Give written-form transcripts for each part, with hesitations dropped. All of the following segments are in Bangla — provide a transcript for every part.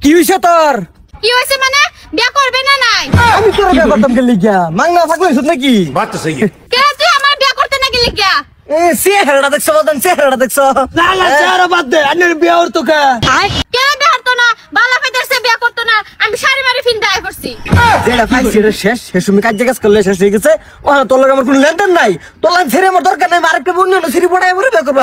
কি হইছে তোর? কি হইছে মানে বিয়া করবে না নাই? আমি তোর বিয়া করতাম কে লিগা? মাংনা থাকলে হইছত নাকি? बात तो सही है। কে তুই আমার বিয়া করতে না গেলি কিয়া? এ চেহারাটা দেখছ বদন, চেহারাটা দেখছ? না না চেহারা বাদ দে, আন্নের বিয়া ওর তো কে কে বিয়া করতো না? বালা ফেদারছে বিয়া করতো না। আমি শাড়ি মারি ফিন্দা আই করছি। যেটা পাইছি এটা শেষ, হেসুমি কাজ কাজ করলে শেষ হয়ে গেছে। ওহ তোর লগে আমার কোনো লেনদেন নাই। তোর লাগে ছেড়ে আমার দরকার নাই, আরেকটা বন্ধু না সিঁড়ি পড়ায় পড়ে বিয়া করবো।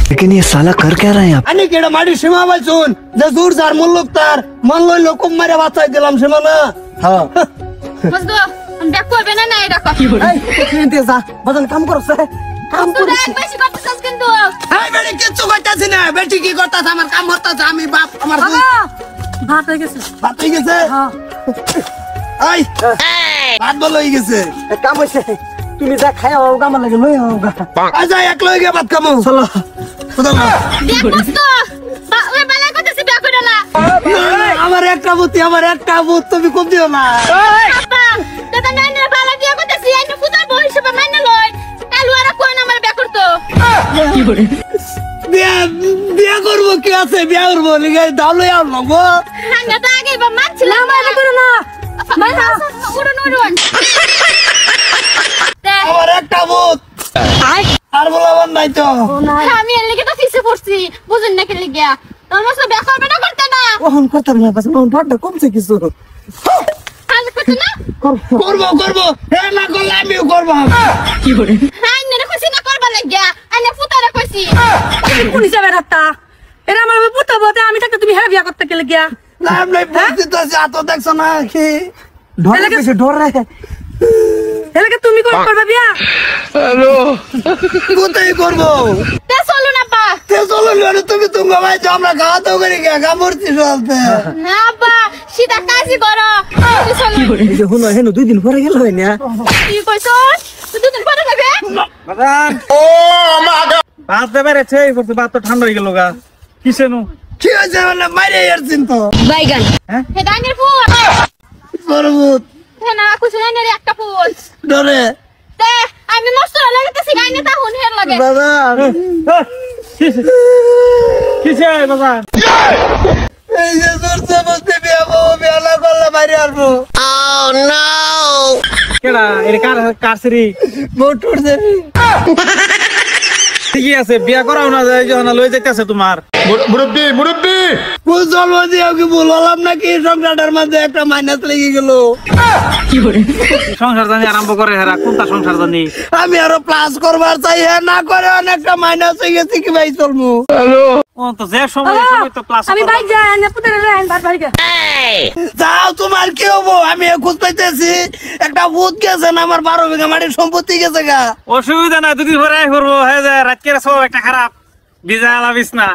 लेकिन ये साला कर क्या रहे हैं आप? আনি কেডা মাটি সীমা বাই শুন যে জোর যার মূল লোক তার মন লইল কম মারে বাঁচাই দিলাম সীমা না। হ্যাঁ বুঝদো আমি বিয়া করবে না নাই রাখো। এই তুই দিয়ে যা, বদন কাম করছে। কাম তুই করিস। এক বেশি করতেছস কিন্তু। এই বেটি কিচ্ছু করতেছি না, বেটি কি করতেছ আমার কাম করতেছে, আমি বাপ আমার ভাত হয়ে গেছে। ভাত হয়ে গেছে। এই ভাত বল হয়ে গেছে। এক কাম হইছে, তুমি যা খাই আও আমার লাগে লই আও গা। আচ্ছা এক লই গে ভাত খামু। চলো কোথাও না। বিয়া করতো। ওই বালা করতেছি বিয়া করে না। আমার একটা বুদ্ধি, আমার একটা বুদ্ধি তুমি কম দিও না। আপা দাদা নাইনের বালা বিয়া করতেছি আইনে ফুটার বই হিসেবে মাইনা লয়। কালুয়ারা কই না আমার বিয়া করতো। বিয়া বিয়া করবো কি আছে, বিয়া করবো লিগে দাও লই আর লগো। হাঙ্গা তো আগে বা মানছিলাম না মাইনা করে না। মাইনা উড়ন উড়ন। আমার একটা বুদ্ধ আর বলাবার নাই তো। আমি এর লিগে তো ফিসে পড়ছি। বুঝুন না কি লিগিয়া। তোর মতো বিয়া করবে না করতে না। ওহন করতাম না, বাস ওহন ভাতটা কমছে কিছু। আজ করতে না। করবো করবো, হে না করলে আমিও করবো। আইনে কইছি না করবা লাগিয়া। আইনে ফুটারে কইছি। কোন হিসাবে রাখতা এরা আমার পুতা বলতে আমি তাকে তুমি হ্যাঁ বিয়া করতে গেলে গিয়া নাম নাই বুদ্ধি তো আছে, এত দেখছো না কি ডরে কিছু ডরে। এলাকে তুমি করবে বিয়া কোথায় করবো? তে চলো না পা। তে চলো না, তুমি তুমি ভাই তো আমরা খাওয়া দাওয়া করি গিয়া কামড়ছি চলতে। না পা সিধা কাজই করো। চলো। এই যে হুনো হেনো 2 দিন পরে গেল হয় না। কি কইছো? তুই দুদিন পরে যাবে? बाजार ओ मागा बात दे बेरे छे पर बात तो ठंडा हो गेल होगा किसे नु কি হয়েছে মানে মাইরে এরছিন তো বাইগান হে ডাঙ্গের ফুল। করবো হে না কইছো আইনের একটা ফুল। ডরে তে আমি মস্ত লাগাতেছি গাইনে তা হুন হের লাগে। দাদা। किसे बाजार এই যে দূরতে বসতে বিয়া বউ বিয়া না করলে মাইরে আসবো। केडा এর কারসরি মোটর দেবি ঠিকই আছে বিয়া করাও না যায় যখন লই যাইতাছে তোমার মুরব্বি মুরব্বি বুঝল দিয়ে কি বললাম নাকি সংসারটার মধ্যে একটা মাইনাস লেগে গেল। সংসার জানি আরম্ভ করে হেরা কোনটা সংসার জানি আমি আরো প্লাস করবার চাই, হ্যাঁ না করে অনেকটা মাইনাস হয়ে গেছে কি ভাই চলবো। ও তো যে সময় তো ক্লাস আমি বাইক যাই না পুতারে রাইন ভাত বাড়ি যাও তোমার কি হবো, আমি খোঁজ পাইতেছি একটা ভূত গেছে না, আমার 12 বিঘা মাটির সম্পত্তি গেছে গা। অসুবিধা না দুদিন পরে করবো হয়ে যায় রাত কেরা সব একটা খারাপ ভিজা লাভিস না